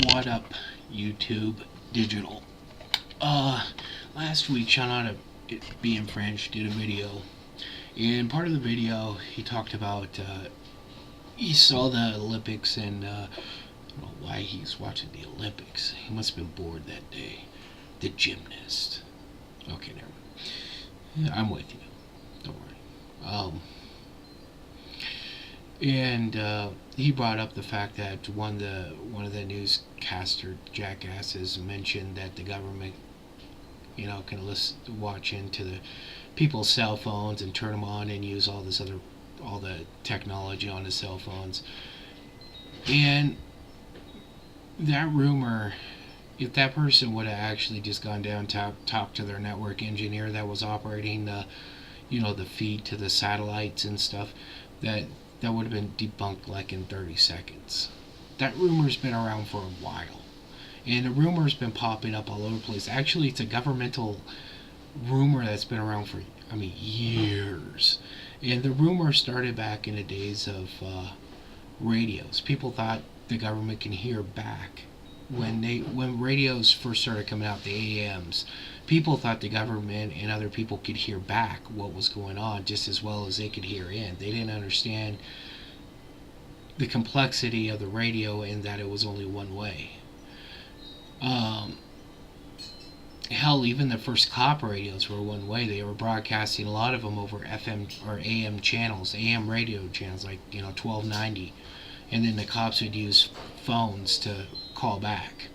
What up, YouTube Digital? Last week, Sean Out of Being French did a video, and part of the video he talked about he saw the Olympics and I don't know why he's watching the Olympics. He must have been bored that day. The gymnast. Okay, never mind. I'm with you. Don't worry. And he brought up the fact that one of the newscaster jackasses mentioned that the government, can watch into the people's cell phones and turn them on and use all the technology on the cell phones. And that rumor, if that person would have actually just gone down to talk to their network engineer that was operating the feed to the satellites and stuff, that would have been debunked like in 30 seconds. That rumor's been around for a while. And the rumor's been popping up all over the place. Actually, it's a governmental rumor that's been around for, years. And the rumor started back in the days of radios. People thought the government can hear back. When radios first started coming out, the AMs, people thought the government and other people could hear back what was going on just as well as they could hear in. They didn't understand the complexity of the radio and that it was only one way. Hell, even the first cop radios were one way. They were broadcasting a lot of them over FM or AM channels, AM radio channels like 1290, and then the cops would use phones to call back.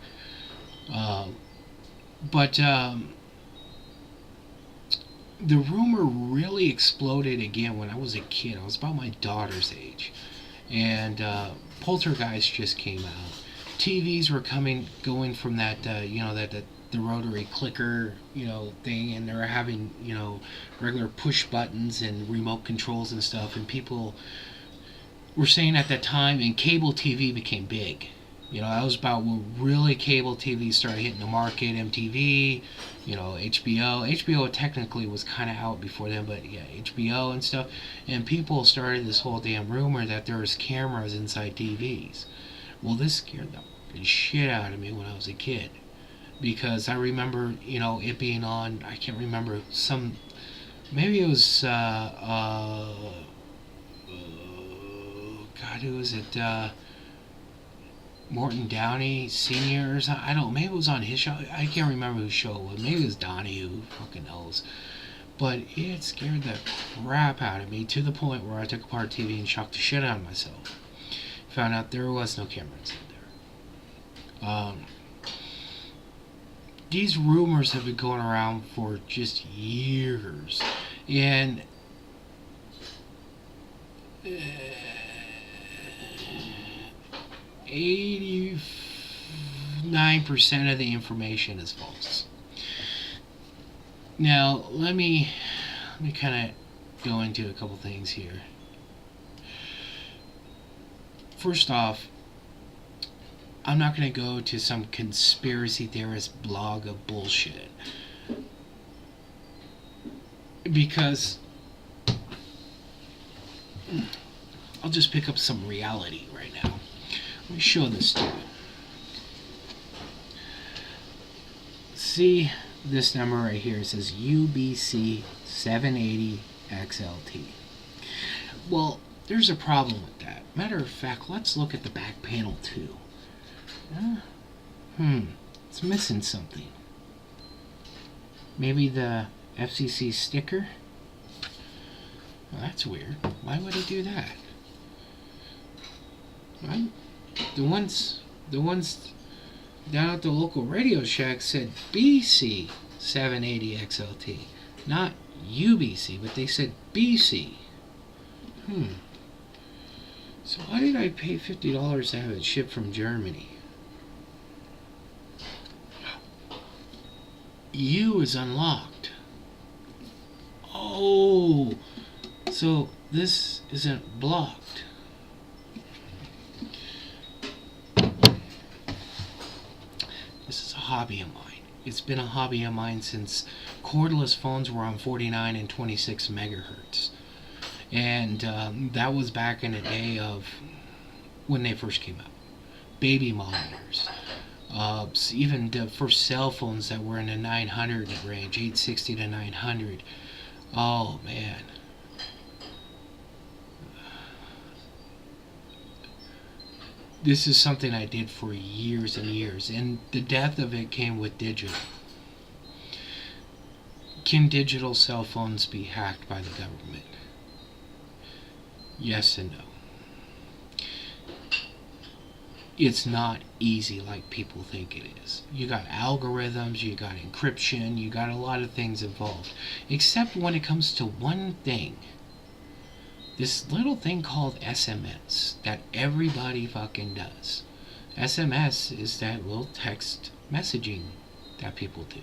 But the rumor really exploded again when I was a kid. I was about my daughter's age, and Poltergeist just came out. TVs were going from that the rotary clicker thing, and they were having regular push buttons and remote controls and stuff, and people were saying at that time, and cable TV became big. That was about when really cable TV started hitting the market. MTV, HBO. HBO technically was kind of out before then, but yeah, HBO and stuff. And people started this whole damn rumor that there was cameras inside TVs. Well, this scared the shit out of me when I was a kid. Because I remember, it being on, I can't remember, maybe it was, God, who was it, Morton Downey Sr. or something. I don't know, maybe it was on his show. I can't remember whose show it was. Maybe it was Donnie, who fucking knows. But it scared the crap out of me to the point where I took apart TV and shocked the shit out of myself. Found out there was no cameras in there. These rumors have been going around for just years. And 89% of the information is false. Now, let me kind of go into a couple things here. First off, I'm not going to go to some conspiracy theorist blog of bullshit, because I'll just pick up some reality right now. Let me show this to you. See this number right here? It says UBC 780 XLT. Well, there's a problem with that. Matter of fact, let's look at the back panel too. It's missing something. Maybe the FCC sticker? Well, that's weird. Why would he do that? Right? The ones down at the local Radio Shack said BC 780 XLT, not UBC, but they said BC. So why did I pay $50 to have it shipped from Germany? U is unlocked. Oh, so this isn't blocked. This is a hobby of mine. It's been a hobby of mine since cordless phones were on 49 and 26 megahertz. And that was back in the day of when they first came out. Baby monitors. Even the first cell phones that were in the 900 range, 860 to 900. Oh man, this is something I did for years and years, and the death of it came with digital. Can digital cell phones be hacked by the government? Yes and no. It's not easy like people think it is. You got algorithms, you got encryption, you got a lot of things involved. Except when it comes to one thing. This little thing called SMS that everybody fucking does. SMS is that little text messaging that people do.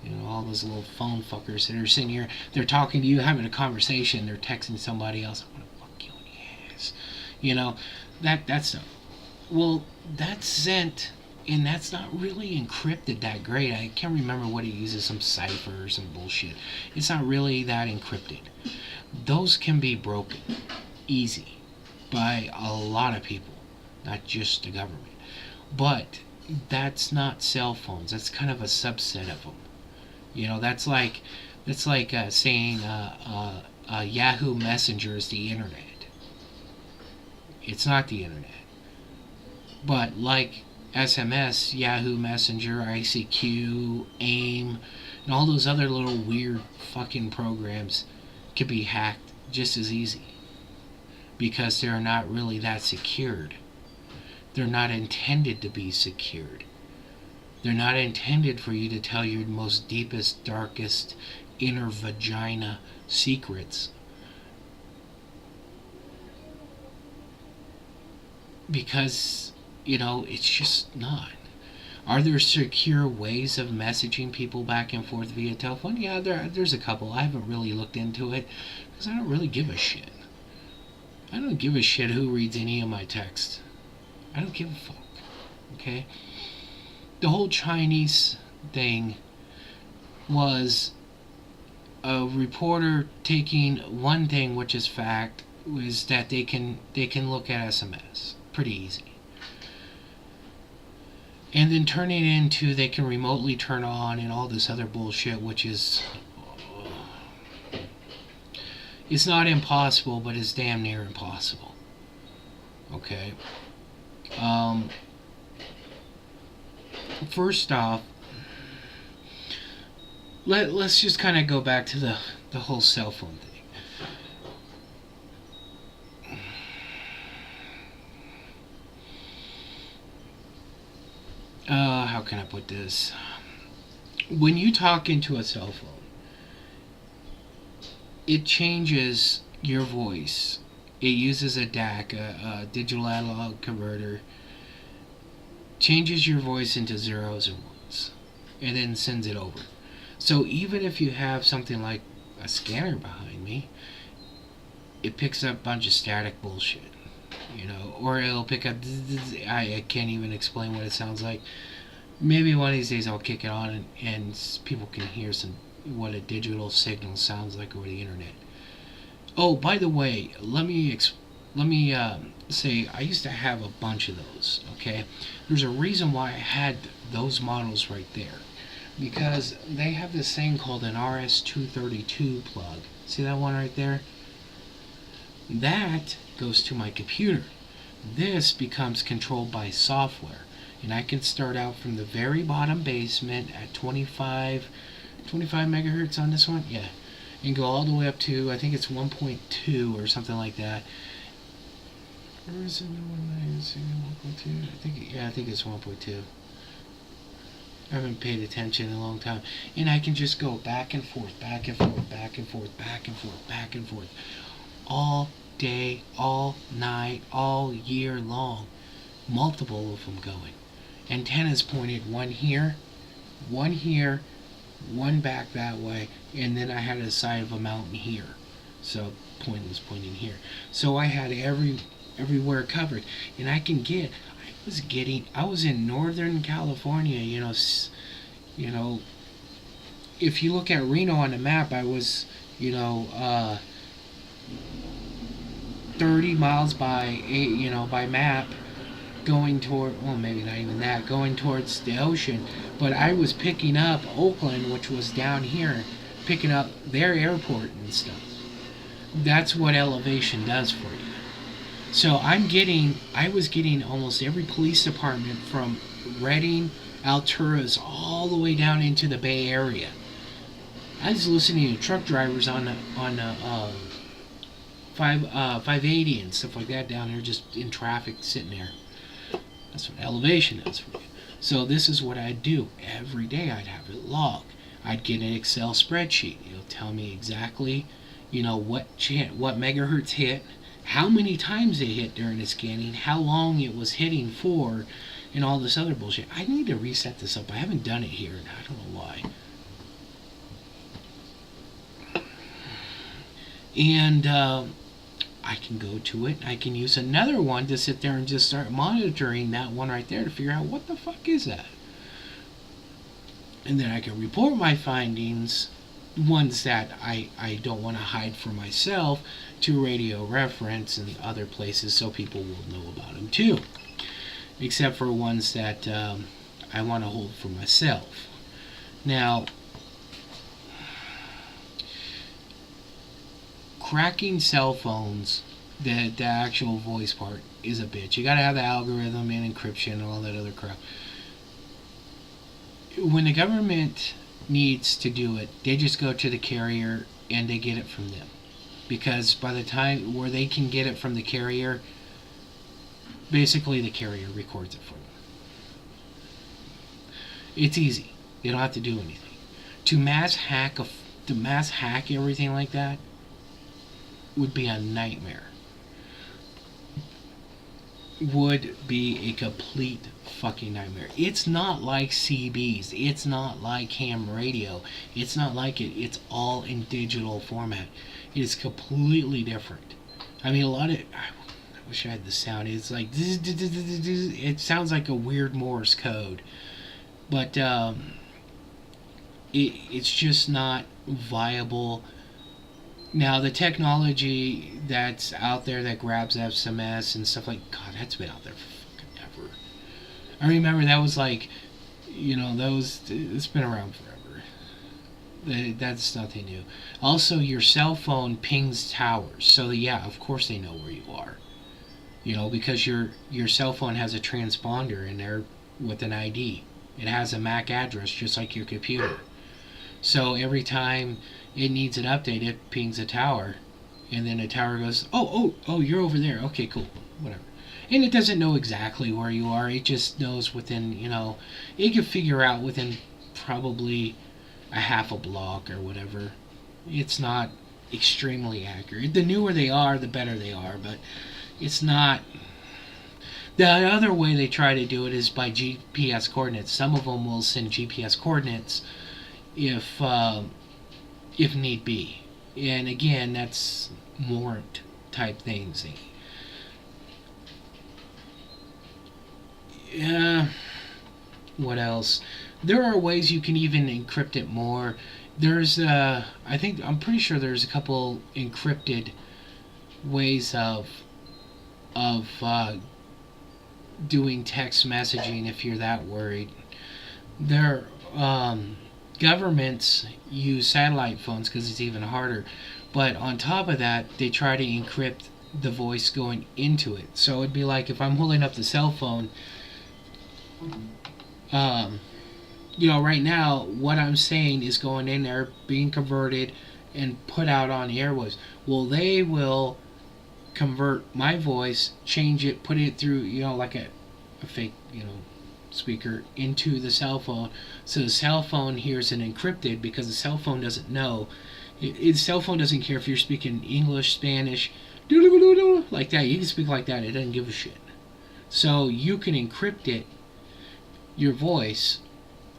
You know, all those little phone fuckers that are sitting here, they're talking to you, having a conversation, they're texting somebody else, I'm gonna fuck you in the ass. You know, that stuff. Well, that's sent, and that's not really encrypted that great. I can't remember what it uses, some cipher or some bullshit. It's not really that encrypted. Those can be broken easy by a lot of people, not just the government. But that's not cell phones. That's kind of a subset of them. You know, that's like saying Yahoo Messenger is the internet. It's not the internet. But like SMS, Yahoo Messenger, ICQ, AIM, and all those other little weird fucking programs can be hacked just as easy. Because they're not really that secured. They're not intended to be secured. They're not intended for you to tell your most deepest, darkest, inner vagina secrets. Because, you know, it's just not. Are there secure ways of messaging people back and forth via telephone? Yeah, there's a couple. I haven't really looked into it because I don't really give a shit. I don't give a shit who reads any of my text. I don't give a fuck. Okay? The whole Chinese thing was a reporter taking one thing, which is fact, was that they can look at SMS pretty easy, and then turning it into they can remotely turn on and all this other bullshit, which is it's not impossible, but it's damn near impossible. Okay. First off, let's just kind of go back to the whole cell phone thing. How can I put this? When you talk into a cell phone, it changes your voice. It uses a DAC, a digital analog converter, changes your voice into zeros and ones, and then sends it over. So even if you have something like a scanner behind me, it picks up a bunch of static bullshit, you know, or it'll pick up. I can't even explain what it sounds like. Maybe one of these days I'll kick it on and people can hear what a digital signal sounds like over the internet. Oh, by the way, let me say I used to have a bunch of those. Okay, there's a reason why I had those models right there, because they have this thing called an RS-232 plug. See that one right there? That goes to my computer. This becomes controlled by software, and I can start out from the very bottom basement at 25 megahertz on this one. Yeah. And go all the way up to, I think it's 1.2 or something like that. Or is it 1.2? I think it's 1.2. I haven't paid attention in a long time. And I can just go back and forth, back and forth, back and forth, back and forth, back and forth. All day, all night, all year long. Multiple of them going. Antennas pointed one here, one back that way, and then I had a side of a mountain here. So point was pointing here. So I had everywhere covered, and I was in Northern California, you know, if you look at Reno on the map, I was, 30 miles by 8, by map, going toward, well, maybe not even that, going towards the ocean, but I was picking up Oakland, which was down here, picking up their airport and stuff. That's what elevation does for you. So I was getting almost every police department from Redding, Alturas, all the way down into the Bay Area. I was listening to truck drivers on 580 and stuff like that down there, just in traffic, sitting there. That's what elevation is for you. So this is what I'd do every day. I'd have it logged. I'd get an Excel spreadsheet. It'll tell me exactly, what megahertz hit, how many times it hit during the scanning, how long it was hitting for, and all this other bullshit. I need to reset this up. I haven't done it here, and I don't know why. And I can go to it. I can use another one to sit there and just start monitoring that one right there to figure out what the fuck is that. And then I can report my findings, ones that I don't want to hide for myself, to Radio Reference and other places so people will know about them too. Except for ones that I want to hold for myself. Now, cracking cell phones, the actual voice part, is a bitch. You gotta have the algorithm and encryption and all that other crap. When the government needs to do it, they just go to the carrier and they get it from them. Because by the time where they can get it from the carrier, basically the carrier records it for them. It's easy. You don't have to do anything. To mass hack everything like that would be a nightmare. Would be a complete fucking nightmare. It's not like CBs. It's not like ham radio. It's not like it. It's all in digital format. It is completely different. I mean, I wish I had the sound. It's like, it sounds like a weird Morse code. But it's just not viable. Now, the technology that's out there that grabs SMS and stuff like, God, that's been out there for fucking ever. I remember that was like, it's been around forever. That's nothing new. Also, your cell phone pings towers. So, yeah, of course they know where you are. Because your cell phone has a transponder in there with an ID. It has a MAC address just like your computer. So every time it needs an update, it pings a tower, and then the tower goes, oh, you're over there. Okay, cool, whatever. And it doesn't know exactly where you are. It just knows within, it can figure out within probably a half a block or whatever. It's not extremely accurate. The newer they are, the better they are, but it's not. The other way they try to do it is by GPS coordinates. Some of them will send GPS coordinates if need be. And again, that's warrant type things. What else? There are ways you can even encrypt it more. I'm pretty sure there's a couple encrypted ways of doing text messaging if you're that worried. Governments use satellite phones because it's even harder, but on top of that, they try to encrypt the voice going into it. So it'd be like if I'm holding up the cell phone, right now what I'm saying is going in there, being converted and put out on the airwaves. Well, they will convert my voice, change it, put it through, like a fake, speaker into the cell phone, so the cell phone hears it encrypted because the cell phone doesn't know. The cell phone doesn't care if you're speaking English, Spanish, like that. You can speak like that. It doesn't give a shit. So you can encrypt it, your voice,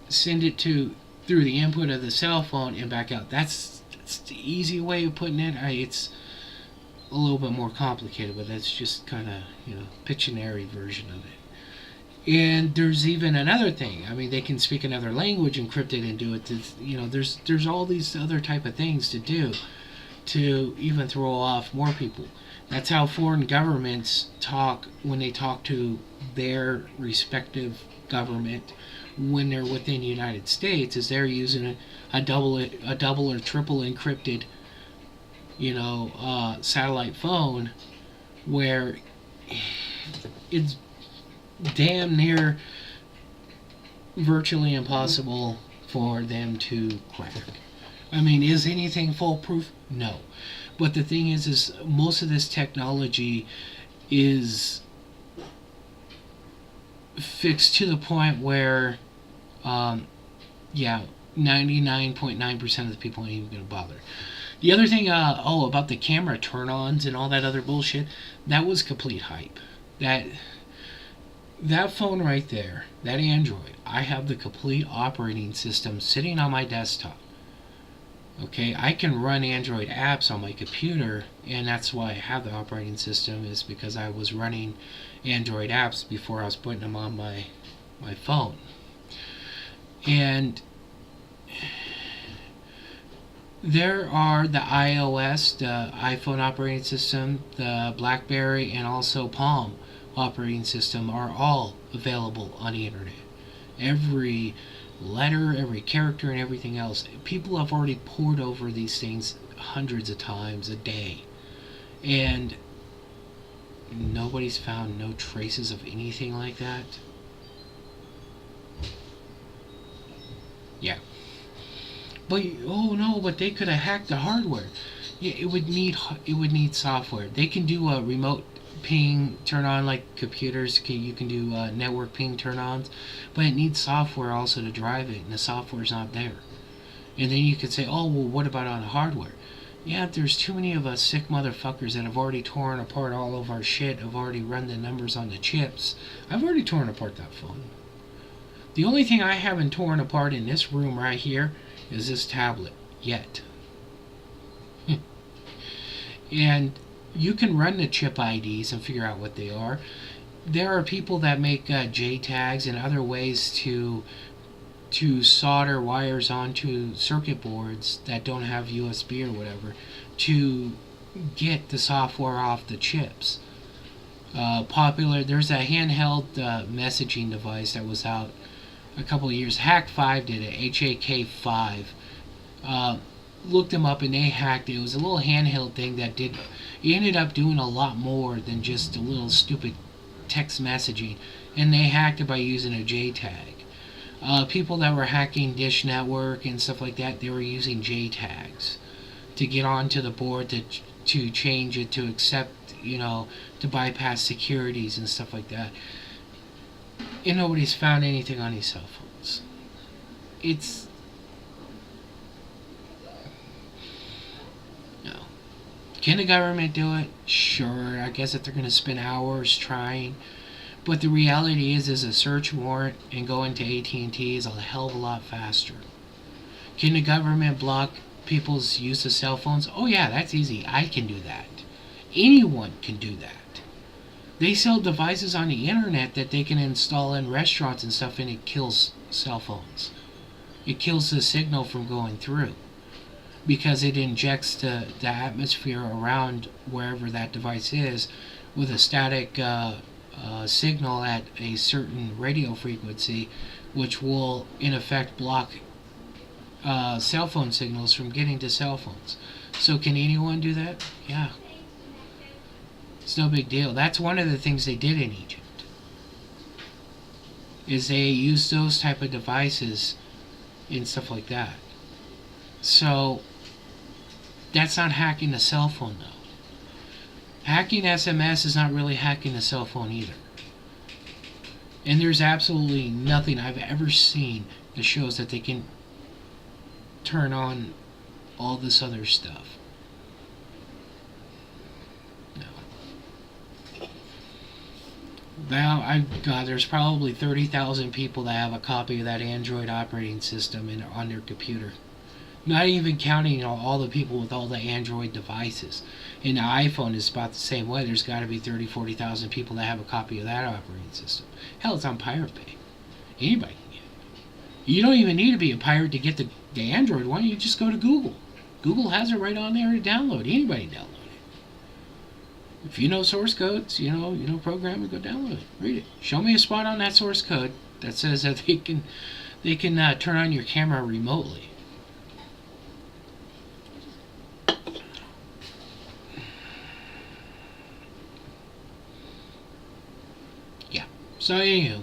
send it through the input of the cell phone and back out. That's the easy way of putting it. It's a little bit more complicated, but that's just kind of Pictionary version of it. And there's even another thing. I mean, they can speak another language, encrypt it, and do it. There's all these other type of things to do to even throw off more people. That's how foreign governments talk when they talk to their respective government when they're within the United States, is they're using a double or triple encrypted, satellite phone where it's damn near virtually impossible for them to crack. I mean, is anything foolproof? No. But the thing is most of this technology is fixed to the point where, yeah, 99.9% of the people ain't even going to bother. The other thing, about the camera turn-ons and all that other bullshit, that was complete hype. That phone right there, that Android, I have the complete operating system sitting on my desktop. Okay, I can run Android apps on my computer, and that's why I have the operating system, is because I was running Android apps before I was putting them on my phone. And there are the iOS, the iPhone operating system, the BlackBerry, and also Palm operating system are all available on the internet. Every letter, every character, and everything else. People have already poured over these things hundreds of times a day. And nobody's found no traces of anything like that. Yeah. But but they could have hacked the hardware. Yeah, it would need software. They can do a remote ping turn on like computers. You can do network ping turn ons, but it needs software also to drive it, and the software's not there. And then you could say, oh well, what about on hardware? Yeah, there's too many of us sick motherfuckers that have already torn apart all of our shit, have already run the numbers on the chips. I've already torn apart that phone. The only thing I haven't torn apart in this room right here is this tablet yet. And you can run the chip IDs and figure out what they are. There are people that make JTAGs and other ways to solder wires onto circuit boards that don't have USB or whatever to get the software off the chips. There's a handheld messaging device that was out a couple of years. Hack5 did it, HAK5. Looked them up and they hacked it. It was a little handheld thing that it ended up doing a lot more than just a little stupid text messaging, and they hacked it by using a JTAG. People that were hacking Dish Network and stuff like that, they were using JTAGs to get onto the board to change it to accept, to bypass securities and stuff like that. And nobody's found anything on these cell phones. Can the government do it? Sure, I guess if they're going to spend hours trying. But the reality is a search warrant and going to AT&T is a hell of a lot faster. Can the government block people's use of cell phones? Oh yeah, that's easy. I can do that. Anyone can do that. They sell devices on the internet that they can install in restaurants and stuff, and it kills cell phones. It kills the signal from going through, because it injects the atmosphere around wherever that device is with a static signal at a certain radio frequency, which will in effect block cell phone signals from getting to cell phones. So can anyone do that? Yeah. It's no big deal. That's one of the things they did in Egypt, is they used those type of devices and stuff like that. So that's not hacking the cell phone, though. Hacking SMS is not really hacking the cell phone either. And there's absolutely nothing I've ever seen that shows that they can turn on all this other stuff. No. Now, there's probably 30,000 people that have a copy of that Android operating system on their computer. Not even counting all the people with all the Android devices. And the iPhone is about the same way. There's got to be 30,000, 40,000 people that have a copy of that operating system. Hell, it's on Pirate Bay. Anybody can get it. You don't even need to be a pirate to get the Android one. You just go to Google. Google has it right on there to download. Anybody can download it. If you know source codes, you know programming, go download it, read it. Show me a spot on that source code that says that they can turn on your camera remotely. Yeah. So anywho,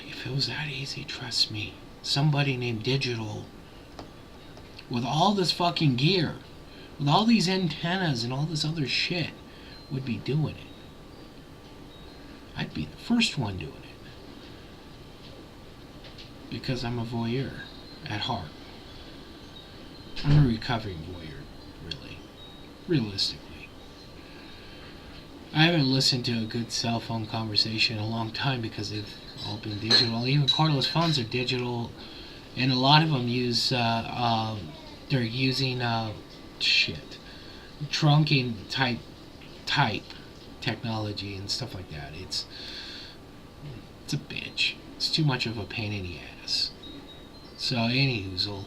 if it was that easy, trust me, somebody named Digital, with all this fucking gear, with all these antennas and all this other shit, would be doing it. I'd be the first one doing it. Because I'm a voyeur at heart. I'm a recovering voyeur, really. Realistically. I haven't listened to a good cell phone conversation in a long time because they've all been digital. Even cordless phones are digital, and a lot of them use, they're using, trunking type technology and stuff like that. It's a bitch. It's too much of a pain in the ass. So, anyhoozle.